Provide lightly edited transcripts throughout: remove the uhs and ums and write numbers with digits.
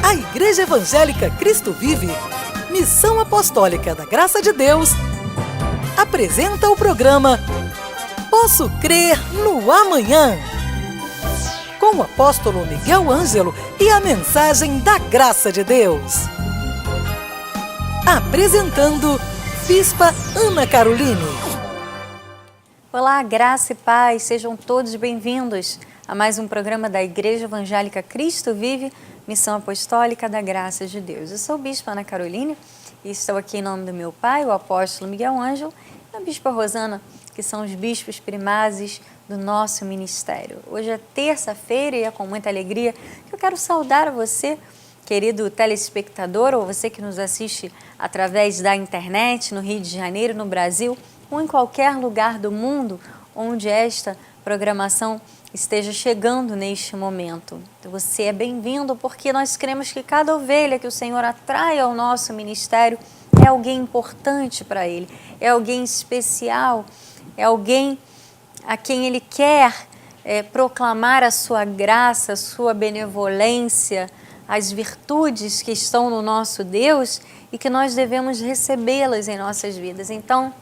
A Igreja Evangélica Cristo Vive, Missão Apostólica da Graça de Deus, apresenta o programa Posso Crer no Amanhã, com o apóstolo Miguel Ângelo e a mensagem da Graça de Deus. Apresentando Bispa Ana Caroline. Olá, graça e paz, sejam todos bem-vindos a mais um programa da Igreja Evangélica Cristo Vive, Missão Apostólica da Graça de Deus. Eu sou Bispa Ana Caroline e estou aqui em nome do meu pai, o apóstolo Miguel Ângelo, e a Bispa Rosana, que são os bispos primazes do nosso ministério. Hoje é terça-feira e é com muita alegria que eu quero saudar a você, querido telespectador, ou você que nos assiste através da internet, no Rio de Janeiro, no Brasil, ou em qualquer lugar do mundo onde esta programação esteja chegando neste momento. Você é bem-vindo porque nós cremos que cada ovelha que o Senhor atrai ao nosso ministério é alguém importante para Ele, é alguém especial, é alguém a quem Ele quer proclamar a sua graça, a sua benevolência, as virtudes que estão no nosso Deus e que nós devemos recebê-las em nossas vidas. Então,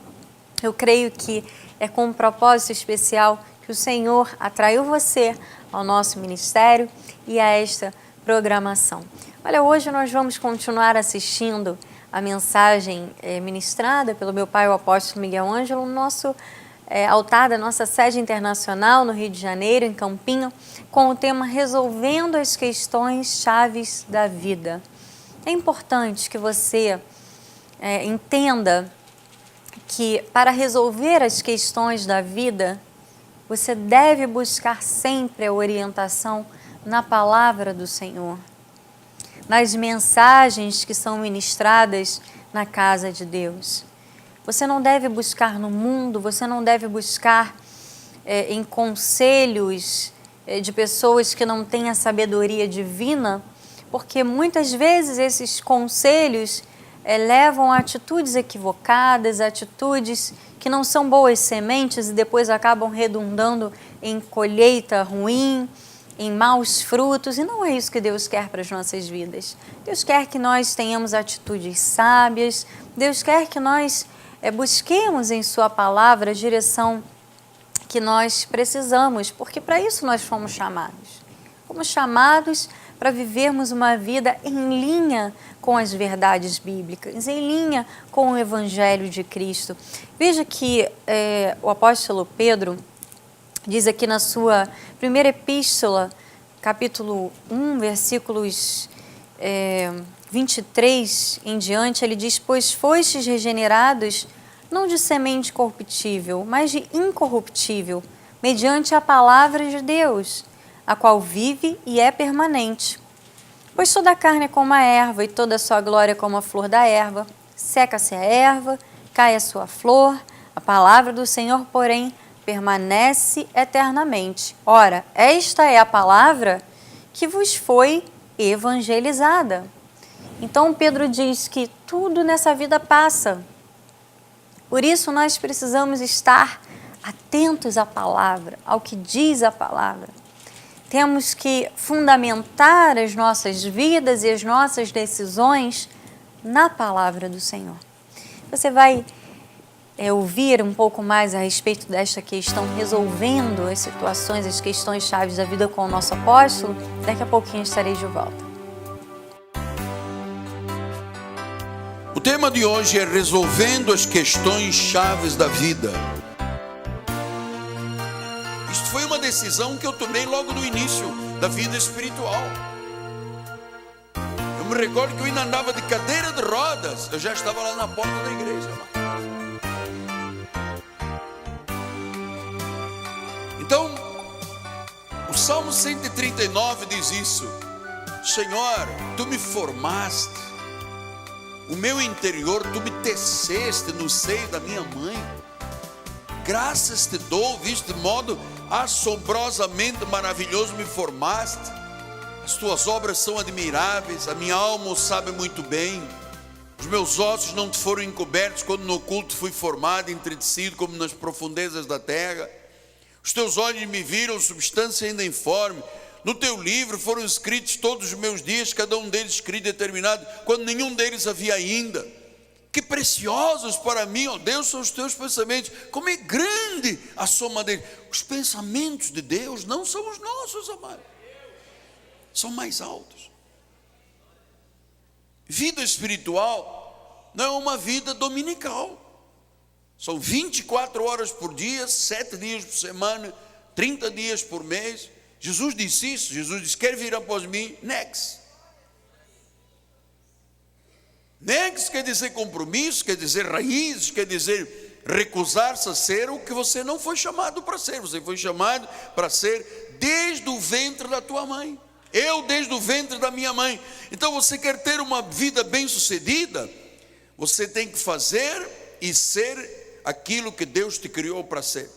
eu creio que é com um propósito especial que o Senhor atraiu você ao nosso ministério e a esta programação. Olha, hoje nós vamos continuar assistindo a mensagem ministrada pelo meu pai, o apóstolo Miguel Ângelo, no nosso altar da nossa sede internacional no Rio de Janeiro, em Campinho, com o tema Resolvendo as Questões Chaves da Vida. É importante que você entenda que para resolver as questões da vida, você deve buscar sempre a orientação na palavra do Senhor, nas mensagens que são ministradas na casa de Deus. Você não deve buscar no mundo, você não deve buscar em conselhos de pessoas que não têm a sabedoria divina, porque muitas vezes esses conselhos levam a atitudes equivocadas, atitudes que não são boas sementes e depois acabam redundando em colheita ruim, em maus frutos, e não é isso que Deus quer para as nossas vidas. Deus quer que nós tenhamos atitudes sábias, Deus quer que nós busquemos em Sua palavra a direção que nós precisamos, porque para isso nós fomos chamados. Fomos chamados para vivermos uma vida em linha com as verdades bíblicas, em linha com o Evangelho de Cristo. Veja que o apóstolo Pedro diz aqui na sua primeira epístola, capítulo 1, versículos 23 em diante, ele diz: Pois fostes regenerados não de semente corruptível, mas de incorruptível, mediante a palavra de Deus, a qual vive e é permanente. Pois toda a carne é como a erva, e toda a sua glória como a flor da erva. Seca-se a erva, cai a sua flor, a palavra do Senhor, porém, permanece eternamente. Ora, esta é a palavra que vos foi evangelizada. Então Pedro diz que tudo nessa vida passa. Por isso nós precisamos estar atentos à palavra, ao que diz a palavra. Temos que fundamentar as nossas vidas e as nossas decisões na palavra do Senhor. Você vai ouvir um pouco mais a respeito desta questão, resolvendo as situações, as questões chaves da vida com o nosso apóstolo. Daqui a pouquinho estarei de volta. O tema de hoje é resolvendo as questões chaves da vida. Isto foi uma decisão que eu tomei logo no início da vida espiritual. Eu me recordo que eu ainda andava de cadeira de rodas, eu já estava lá na porta da igreja. Então, o Salmo 139 diz isso: Senhor, Tu me formaste, o meu interior Tu me teceste no seio da minha mãe. Graças Te dou, visto de modo assombrosamente maravilhoso me formaste. As Tuas obras são admiráveis, a minha alma o sabe muito bem. Os meus ossos não Te foram encobertos quando no oculto fui formado, entretecido como nas profundezas da terra. Os Teus olhos me viram, substância ainda informe. no teu livro foram escritos todos os meus dias, cada um deles escrito e determinado, quando nenhum deles havia ainda. Que preciosos para mim, ó Deus, são os teus pensamentos. Como é grande a soma deles. Os pensamentos de Deus não são os nossos, amados. São mais altos. Vida espiritual não é uma vida dominical. São 24 horas por dia, 7 dias por semana, 30 dias por mês. Jesus disse isso. Jesus disse: quer vir após mim? Negue-se. Negue-se quer dizer compromisso, quer dizer raízes, quer dizer recusar-se a ser o que você não foi chamado para ser. Você foi chamado para ser desde o ventre da tua mãe. Eu desde o ventre da minha mãe. Então você quer ter uma vida bem-sucedida, você tem que fazer e ser aquilo que Deus te criou para ser.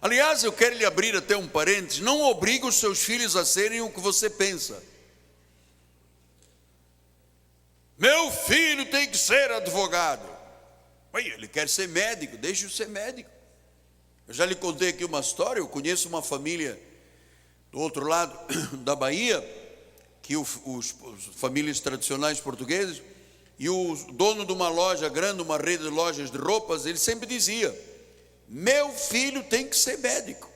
Aliás, eu quero lhe abrir até um parênteses: não obrigue os seus filhos a serem o que você pensa. Meu filho tem que ser advogado. Ele quer ser médico, deixe-o ser médico. Eu já lhe contei aqui uma história. Eu conheço uma família do outro lado da Bahia, que os famílias tradicionais portugueses, e o dono de uma loja grande, uma rede de lojas de roupas, ele sempre dizia: meu filho tem que ser médico.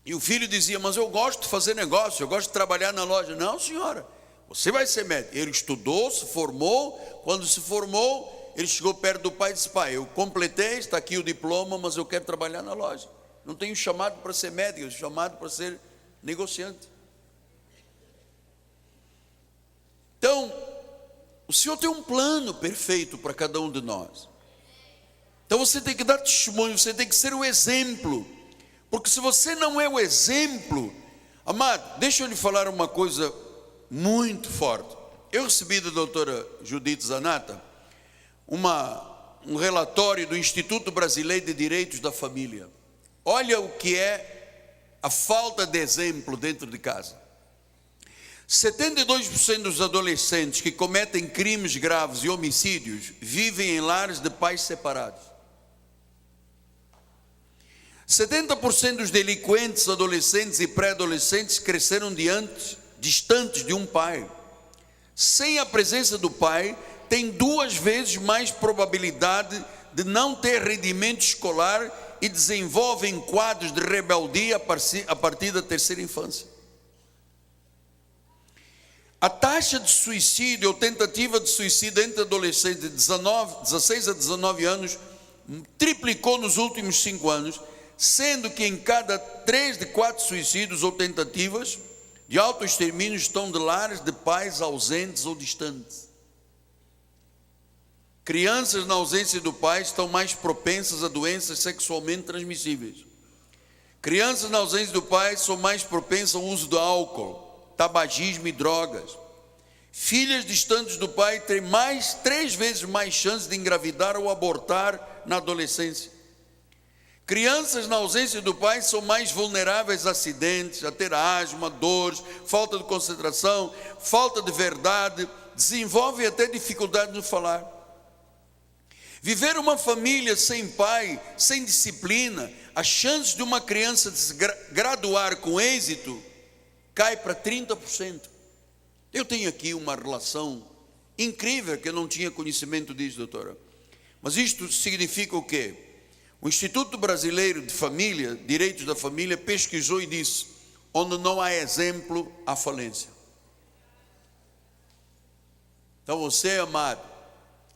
E o filho dizia: mas eu gosto de fazer negócio, eu gosto de trabalhar na loja. Não, senhora, você vai ser médico. Ele estudou, se formou. Quando se formou, ele chegou perto do pai e disse: pai, eu completei, está aqui o diploma, mas eu quero trabalhar na loja. Não tenho chamado para ser médico, eu chamado para ser negociante. Então, o Senhor tem um plano perfeito para cada um de nós. Então você tem que dar testemunho, você tem que ser o exemplo. Porque se você não é o exemplo, amado, deixa eu lhe falar uma coisa muito forte. Eu recebi da doutora Judite Zanata um relatório do Instituto Brasileiro de Direitos da Família. Olha o que é a falta de exemplo dentro de casa. 72% dos adolescentes que cometem crimes graves e homicídios vivem em lares de pais separados. 70% dos delinquentes adolescentes e pré-adolescentes cresceram distantes de um pai. Sem a presença do pai, tem 2 vezes mais probabilidade de não ter rendimento escolar e desenvolvem quadros de rebeldia a partir da terceira infância. A taxa de suicídio ou tentativa de suicídio entre adolescentes de 16 a 19 anos triplicou nos últimos 5 anos, sendo que em cada 3 de 4 suicídios ou tentativas de autoextermínio estão de lares de pais ausentes ou distantes. Crianças na ausência do pai estão mais propensas a doenças sexualmente transmissíveis. Crianças na ausência do pai são mais propensas ao uso do álcool, tabagismo e drogas. Filhas distantes do pai têm 3 vezes mais chances de engravidar ou abortar na adolescência. Crianças na ausência do pai são mais vulneráveis a acidentes, a ter asma, dores, falta de concentração, falta de verdade, desenvolvem até dificuldade de falar. Viver uma família sem pai, sem disciplina, a chance de uma criança de se graduar com êxito cai para 30%. Eu tenho aqui uma relação incrível, que eu não tinha conhecimento disso, doutora. Mas isto significa o quê? O Instituto Brasileiro de Família, Direitos da Família, pesquisou e disse: onde não há exemplo, há falência. Então você, amado,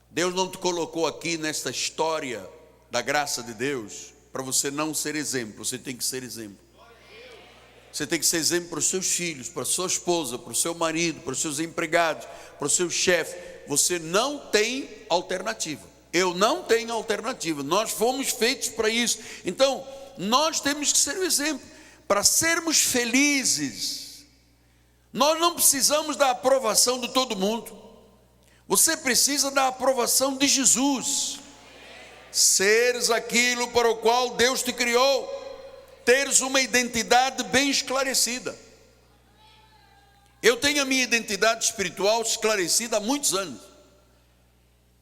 Deus não te colocou aqui nesta história da graça de Deus para você não ser exemplo. Você tem que ser exemplo. Você tem que ser exemplo para os seus filhos, para a sua esposa, para o seu marido, para os seus empregados, para o seu chefe. Você não tem alternativa. Eu não tenho alternativa. Nós fomos feitos para isso. Então, nós temos que ser o exemplo. Para sermos felizes, nós não precisamos da aprovação de todo mundo. Você precisa da aprovação de Jesus. Seres aquilo para o qual Deus te criou. Teres uma identidade bem esclarecida. Eu tenho a minha identidade espiritual esclarecida há muitos anos.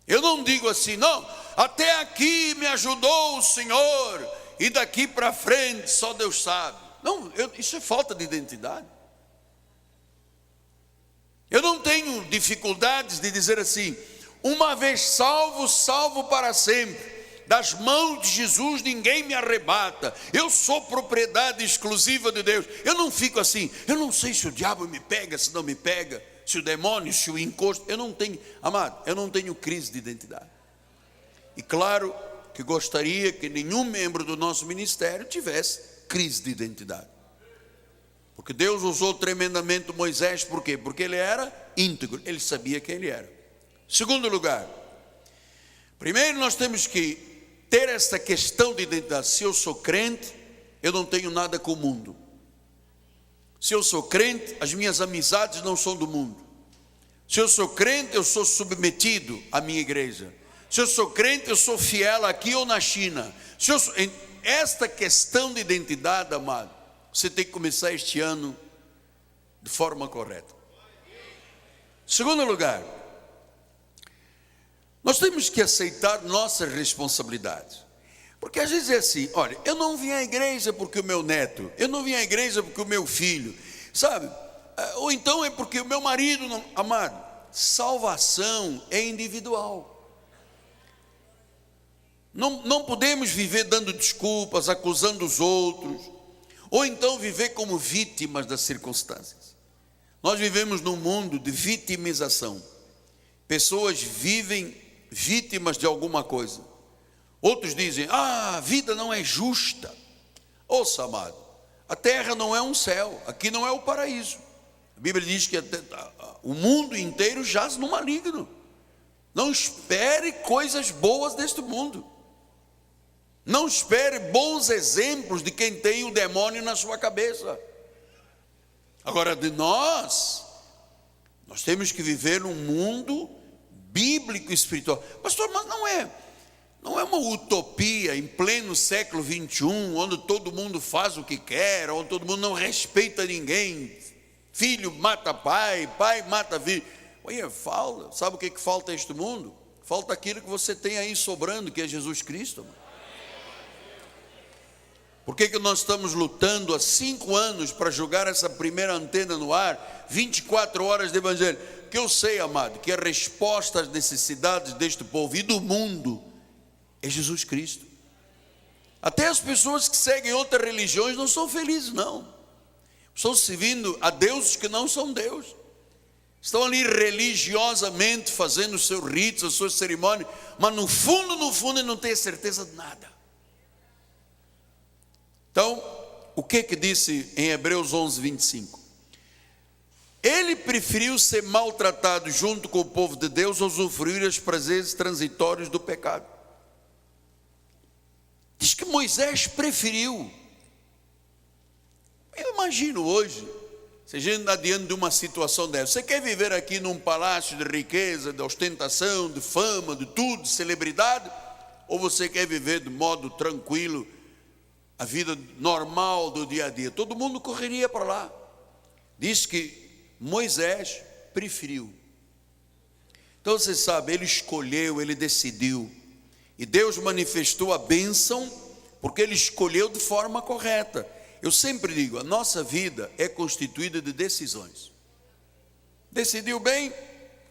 Eu não digo assim: não, até aqui me ajudou o Senhor e daqui para frente só Deus sabe. Não, isso é falta de identidade. Eu não tenho dificuldades de dizer assim: uma vez salvo, salvo para sempre. Das mãos de Jesus ninguém me arrebata. Eu sou propriedade exclusiva de Deus. Eu não fico assim, eu não sei se o diabo me pega, se não me pega, se o demônio, se o encosto. Eu não tenho, amado, eu não tenho crise de identidade. E claro que gostaria que nenhum membro do nosso ministério tivesse crise de identidade. Porque Deus usou tremendamente Moisés, por quê? Porque ele era íntegro, ele sabia quem ele era. Segundo lugar, primeiro nós temos que ter essa questão de identidade. Se eu sou crente, eu não tenho nada com o mundo. Se eu sou crente, as minhas amizades não são do mundo. Se eu sou crente, eu sou submetido à minha igreja. Se eu sou crente, eu sou fiel aqui ou na China. Esta questão de identidade, amado, você tem que começar este ano de forma correta. Segundo lugar, nós temos que aceitar nossas responsabilidades. Porque às vezes é assim: olha, eu não vim à igreja porque o meu neto, eu não vim à igreja porque o meu filho, sabe? Ou então é porque o meu marido não. Amado, salvação é individual. Não podemos viver dando desculpas, acusando os outros, ou então viver como vítimas das circunstâncias. Nós vivemos num mundo de vitimização. Pessoas vivem vítimas de alguma coisa. Outros dizem: a vida não é justa. Ouça, amado, a terra não é um céu, aqui não é o paraíso. A Bíblia diz que o mundo inteiro jaz no maligno. Não espere coisas boas deste mundo. Não espere bons exemplos de quem tem o demônio na sua cabeça. Agora, de nós temos que viver num mundo bíblico e espiritual. Pastor, mas não é uma utopia em pleno século 21, onde todo mundo faz o que quer, onde todo mundo não respeita ninguém. Filho mata pai, pai mata filho. Olha, sabe o que falta a este mundo? Falta aquilo que você tem aí sobrando, que é Jesus Cristo. Por que nós estamos lutando há 5 anos para jogar essa primeira antena no ar, 24 horas de evangelho? Que eu sei, amado, que a resposta às necessidades deste povo e do mundo é Jesus Cristo. Até as pessoas que seguem outras religiões não são felizes, não. Estão servindo a deuses que não são Deus. Estão ali religiosamente fazendo os seus ritos, as suas cerimônias, mas no fundo, ele não tem certeza de nada. Então, o que disse em Hebreus 11, 25? Ele preferiu ser maltratado junto com o povo de Deus a usufruir os prazeres transitórios do pecado. Diz que Moisés preferiu. Eu imagino hoje, se a gente está diante de uma situação dessa, você quer viver aqui num palácio de riqueza, de ostentação, de fama, de tudo, de celebridade, ou você quer viver de modo tranquilo, a vida normal do dia a dia? Todo mundo correria para lá. Diz que Moisés preferiu. Então você sabe, ele escolheu, ele decidiu, e Deus manifestou a bênção porque ele escolheu de forma correta. Eu sempre digo, a nossa vida é constituída de decisões. Decidiu bem,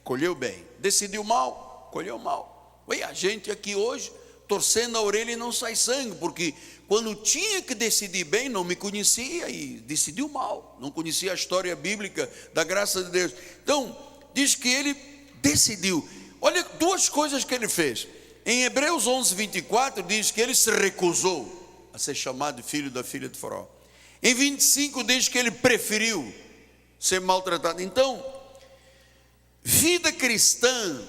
colheu bem. Decidiu mal, colheu mal. Oi, a gente aqui hoje torcendo a orelha e não sai sangue, porque quando tinha que decidir bem, não me conhecia e decidiu mal, não conhecia a história bíblica da graça de Deus. Então, diz que ele decidiu. Olha 2 coisas que ele fez. Em Hebreus 11, 24, diz que ele se recusou a ser chamado de filho da filha de Faraó. Em 25 diz que ele preferiu ser maltratado. Então, vida cristã,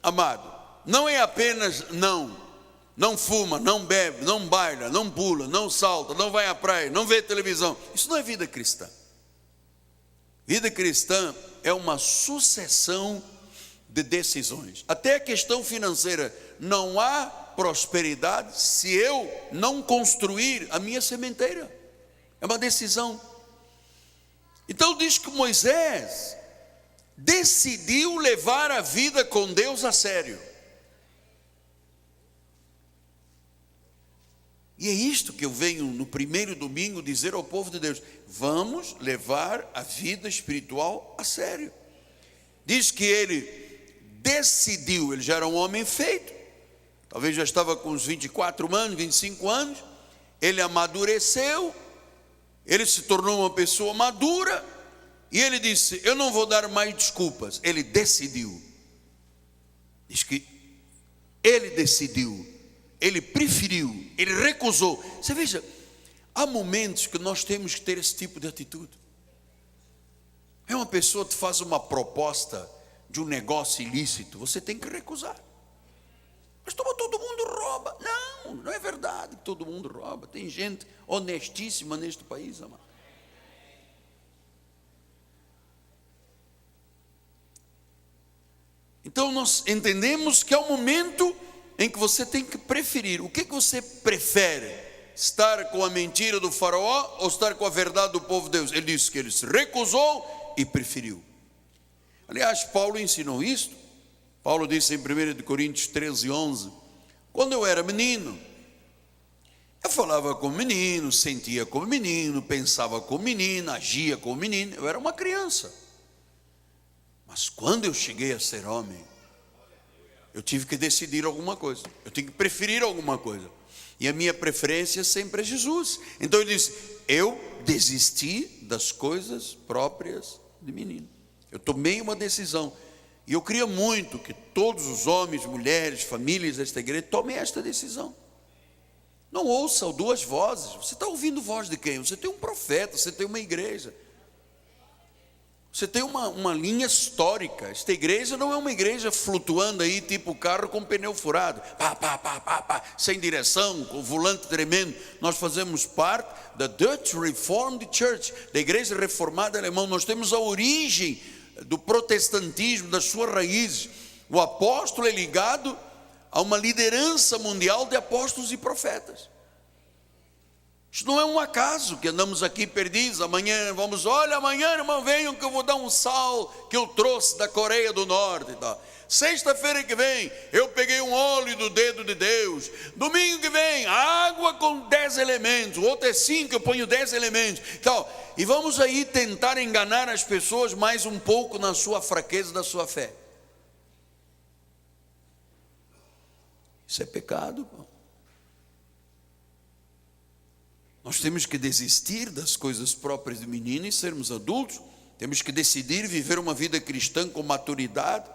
amado, não é apenas não fuma, não bebe, não baila, não pula, não salta, não vai à praia, não vê televisão. Isso não é vida cristã. Vida cristã é uma sucessão de decisões. Até a questão financeira, não há prosperidade se eu não construir a minha sementeira. É uma decisão. Então diz que Moisés decidiu levar a vida com Deus a sério. E é isto que eu venho no primeiro domingo dizer ao povo de Deus: vamos levar a vida espiritual a sério. Diz que ele decidiu, ele já era um homem feito, talvez já estava com uns 24 anos, 25 anos, ele amadureceu, ele se tornou uma pessoa madura, e ele disse: eu não vou dar mais desculpas. Ele decidiu. Diz que ele decidiu, ele preferiu, ele recusou. Você veja, há momentos que nós temos que ter esse tipo de atitude. É uma pessoa que te faz uma proposta de um negócio ilícito, você tem que recusar. Mas todo mundo rouba. Não, não é verdade que todo mundo rouba. Tem gente honestíssima neste país, amado. Então nós entendemos que é o momento em que você tem que preferir. O que você prefere? Estar com a mentira do faraó ou estar com a verdade do povo de Deus? Ele disse que ele se recusou e preferiu. Aliás, Paulo ensinou isto. Paulo disse em 1 Coríntios 13:11: quando eu era menino, eu falava como menino, sentia como menino, pensava como menino, agia como menino. Eu era uma criança. Mas quando eu cheguei a ser homem, eu tive que decidir alguma coisa. Eu tinha que preferir alguma coisa. E a minha preferência sempre é Jesus. Então ele disse: eu desisti das coisas próprias de menino. Eu tomei uma decisão. E eu queria muito que todos os homens, mulheres, famílias desta igreja tomem esta decisão. Não ouçam duas vozes. Você está ouvindo voz de quem? Você tem um profeta, você tem uma igreja. Você tem uma linha histórica. Esta igreja não é uma igreja flutuando aí, tipo carro com pneu furado, sem direção, com volante tremendo. Nós fazemos parte da Dutch Reformed Church, da igreja reformada alemã. Nós temos a origem do protestantismo, das suas raízes. O apóstolo é ligado a uma liderança mundial de apóstolos e profetas. Isso não é um acaso que andamos aqui perdidos. Amanhã vamos, olha, amanhã, irmão, venham que eu vou dar um sal que eu trouxe da Coreia do Norte e tal. Sexta-feira que vem, eu peguei um óleo do dedo de Deus. Domingo que vem, água com 10 elementos. O outro é 5, eu ponho 10 elementos. Então, e vamos aí tentar enganar as pessoas mais um pouco na sua fraqueza da sua fé. Isso é pecado, irmão. Nós temos que desistir das coisas próprias de menino e sermos adultos. Temos que decidir viver uma vida cristã com maturidade,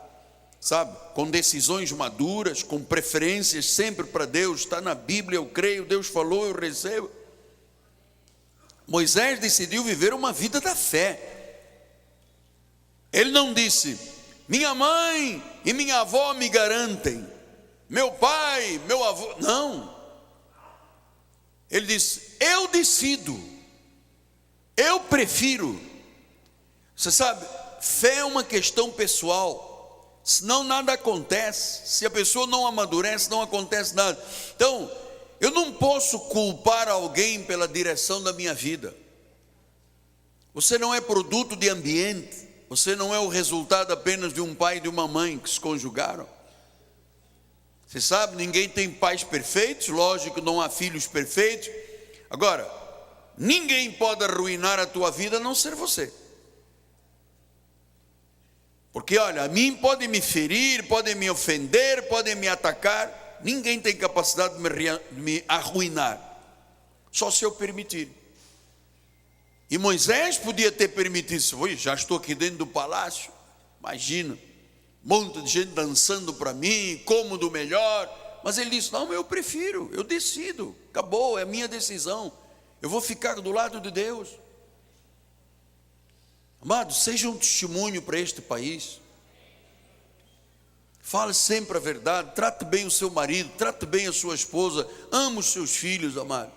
sabe? Com decisões maduras, com preferências sempre para Deus. Está na Bíblia, eu creio, Deus falou, eu recebo. Moisés decidiu viver uma vida da fé. Ele não disse: minha mãe e minha avó me garantem, meu pai, meu avô. Não. Ele disse: eu decido, eu prefiro. Você sabe, fé é uma questão pessoal, senão nada acontece. Se a pessoa não amadurece, não acontece nada. Então, eu não posso culpar alguém pela direção da minha vida. Você não é produto de ambiente, você não é o resultado apenas de um pai e de uma mãe que se conjugaram. Você sabe, ninguém tem pais perfeitos, lógico, não há filhos perfeitos. Agora, ninguém pode arruinar a tua vida a não ser você. Porque olha, a mim podem me ferir, podem me ofender, podem me atacar. Ninguém tem capacidade de me arruinar, só se eu permitir. E Moisés podia ter permitido isso. Oi, já estou aqui dentro do palácio, imagina, um monte de gente dançando para mim, como do melhor. Mas ele disse: não, eu prefiro, eu decido, acabou, é a minha decisão, eu vou ficar do lado de Deus. Amado, seja um testemunho para este país. Fale sempre a verdade, trate bem o seu marido, trate bem a sua esposa, ame os seus filhos, amado.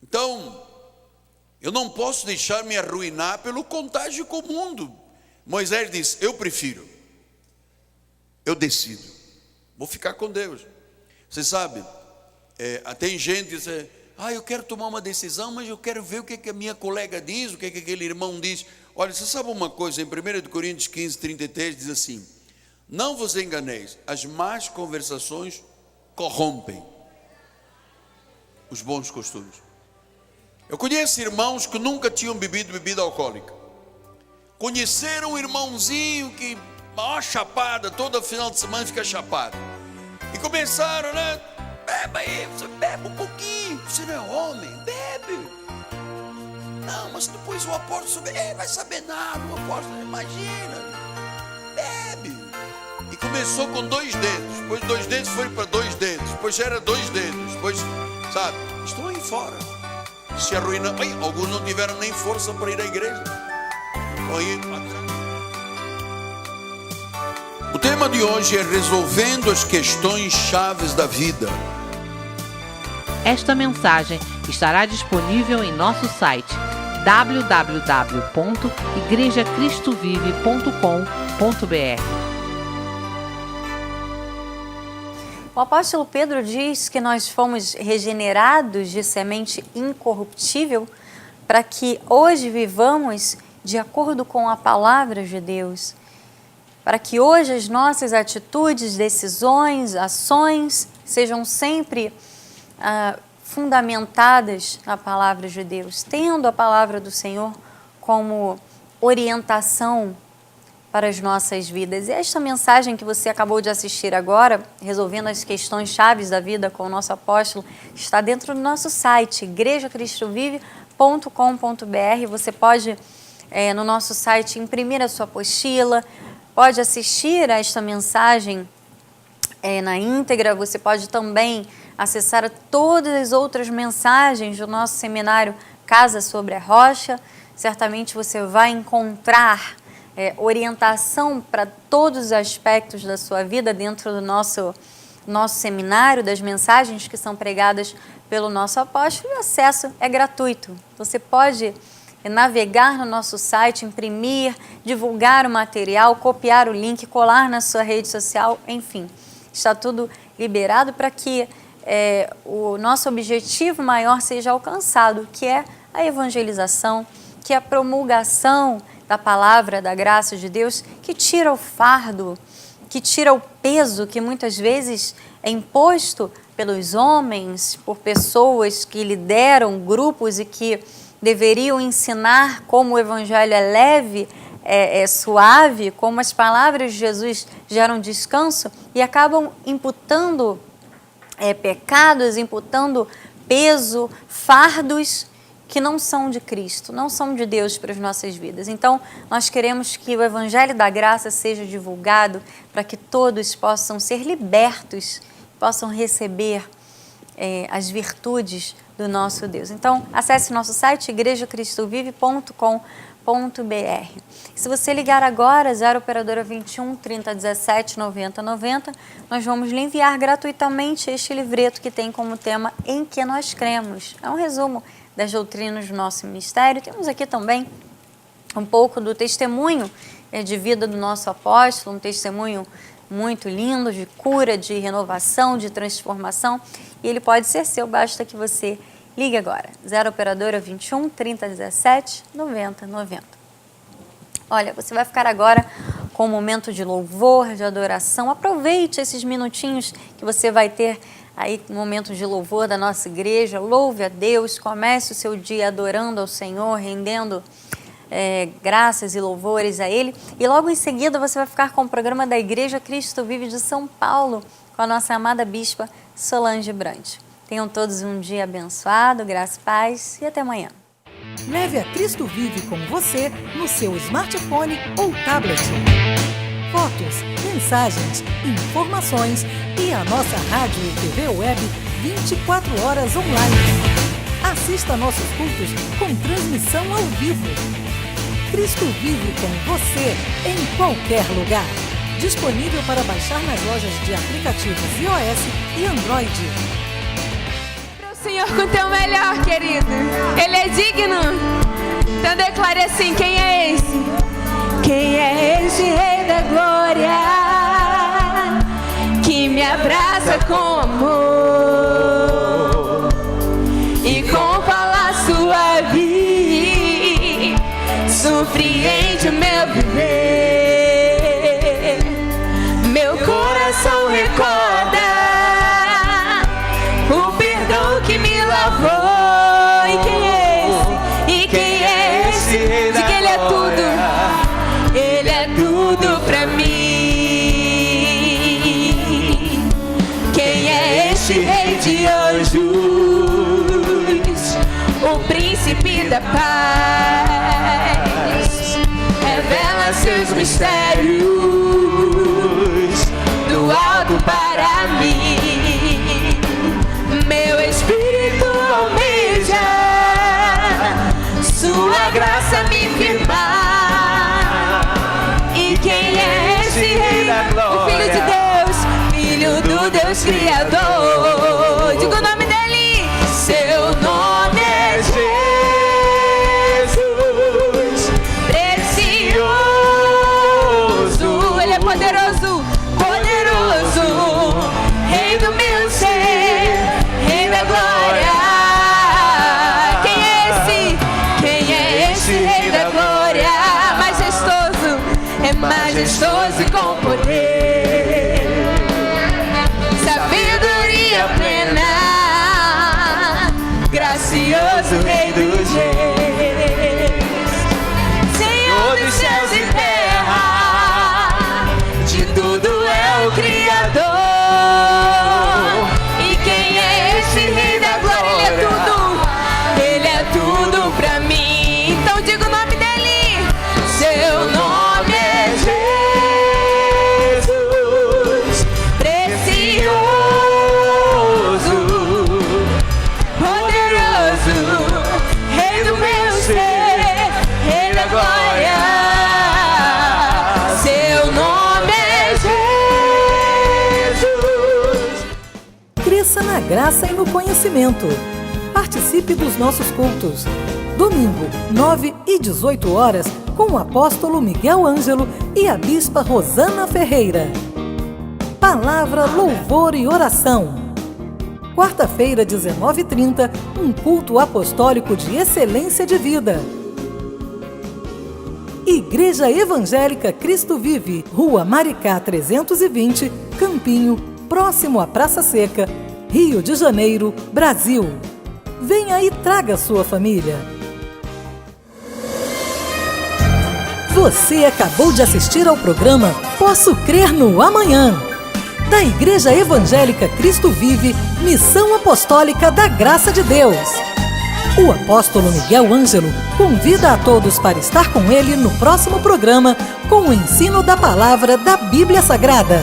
Então, eu não posso deixar me arruinar pelo contágio com o mundo. Moisés disse: eu prefiro, eu decido, vou ficar com Deus. Você sabe, tem gente que diz: eu quero tomar uma decisão, mas eu quero ver o que a minha colega diz, o que aquele irmão diz. Olha, você sabe uma coisa, em 1 Coríntios 15:33 diz assim: não vos enganeis, as más conversações corrompem. os bons costumes. Eu conheço irmãos que nunca tinham bebido bebida alcoólica. Conheceram um irmãozinho que, maior chapada, todo final de semana fica chapado. E começaram, né? Beba aí, você bebe um pouquinho. Você não é homem, bebe. Não, mas depois o apóstolo souber, vai saber nada, o apóstolo, imagina. Bebe. E começou com 2 dedos, depois 2 dedos foi para 2 dedos, depois já era 2 dedos, depois, sabe, estão aí fora, se arruinando. Alguns não tiveram nem força para ir à igreja. Aí, o tema de hoje é resolvendo as questões chaves da vida. Esta mensagem estará disponível em nosso site www.igrejacristovive.com.br. O apóstolo Pedro diz que nós fomos regenerados de semente incorruptível para que hoje vivamos de acordo com a palavra de Deus. Para que hoje as nossas atitudes, decisões, ações sejam sempre fundamentadas na palavra de Deus, tendo a palavra do Senhor como orientação para as nossas vidas. E esta mensagem que você acabou de assistir agora, resolvendo as questões chaves da vida com o nosso apóstolo, está dentro do nosso site, igrejacristovive.com.br. Você pode, no nosso site, imprimir a sua apostila, pode assistir a esta mensagem na íntegra. Você pode também acessar todas as outras mensagens do nosso seminário Casa sobre a Rocha. Certamente você vai encontrar orientação para todos os aspectos da sua vida dentro do nosso seminário, das mensagens que são pregadas pelo nosso apóstolo. E o acesso é gratuito. Você pode navegar no nosso site, imprimir, divulgar o material, copiar o link, colar na sua rede social, enfim. Está tudo liberado para que o nosso objetivo maior seja alcançado, que é a evangelização, que é a promulgação da palavra, da graça de Deus, que tira o fardo, que tira o peso que muitas vezes é imposto pelos homens, por pessoas que lideram grupos e que deveriam ensinar como o evangelho é leve, é suave, como as palavras de Jesus geram descanso, e acabam imputando pecados, imputando peso, fardos que não são de Cristo, não são de Deus para as nossas vidas. Então, nós queremos que o Evangelho da Graça seja divulgado para que todos possam ser libertos, possam receber as virtudes do nosso Deus. Então, acesse nosso site, igrejacristovive.com.br. Se você ligar agora, 0 operadora 21 30 17 90 90, nós vamos lhe enviar gratuitamente este livreto que tem como tema Em que Nós Cremos. É um resumo das doutrinas do nosso ministério. Temos aqui também um pouco do testemunho de vida do nosso apóstolo, um testemunho muito lindo de cura, de renovação, de transformação, e ele pode ser seu, basta que você ligue agora, 0 operadora 21 30 17 90 90. Olha, você vai ficar agora com um momento de louvor, de adoração. Aproveite esses minutinhos que você vai ter aí no momento de louvor da nossa igreja. Louve a Deus, comece o seu dia adorando ao Senhor, rendendo graças e louvores a Ele. E logo em seguida você vai ficar com o programa da Igreja Cristo Vive de São Paulo, com a nossa amada bispa Solange Brant. Tenham todos um dia abençoado, graça e paz, e até amanhã. Leve a Cristo Vive com você no seu smartphone ou tablet. Fotos, mensagens, informações e a nossa rádio e TV web 24 horas online. Assista nossos cultos com transmissão ao vivo. Cristo Vive com você em qualquer lugar. Disponível para baixar nas lojas de aplicativos iOS e Android. Senhor, com teu melhor, querido. Ele é digno. Então declare assim: quem é esse? Quem é esse Rei da Glória que me abraça com amor e com fala suave surpreende o meu viver? Meu coração recorda o perdão que me lavou príncipe da paz, revela seus mistérios do alto para mim. Meu espírito almeja sua graça me firmar. E quem é esse rei? O Filho de Deus, Filho do Deus Criador. Diga o nome dele. Seu nome é Jesus, precioso. Ele é poderoso, poderoso, Rei do meu ser, Rei da glória. Quem é esse? Quem é esse Rei da glória? Majestoso, é majestoso e com poder, sabedoria plena, gracioso Rei dos reis, Senhor dos céus e terra, de tudo é o Criador. E quem é esse Rei da glória? Ele é tudo pra mim. Então diga o nome dele. Seu nome é Jesus, precioso, poderoso, Rei do meu ser, Rei da glória. Seu nome é Jesus. Cresça na graça e no conhecimento. Participe dos nossos cultos. Domingo, 9 e 18 horas, com o apóstolo Miguel Ângelo e a bispa Rosana Ferreira. Palavra, louvor e oração. Quarta-feira, 19h30, um culto apostólico de excelência de vida. Igreja Evangélica Cristo Vive, Rua Maricá 320, Campinho, próximo à Praça Seca, Rio de Janeiro, Brasil. Venha e traga sua família. Você acabou de assistir ao programa Posso Crer no Amanhã, da Igreja Evangélica Cristo Vive, Missão Apostólica da Graça de Deus. O apóstolo Miguel Ângelo convida a todos para estar com ele no próximo programa com o ensino da palavra da Bíblia Sagrada.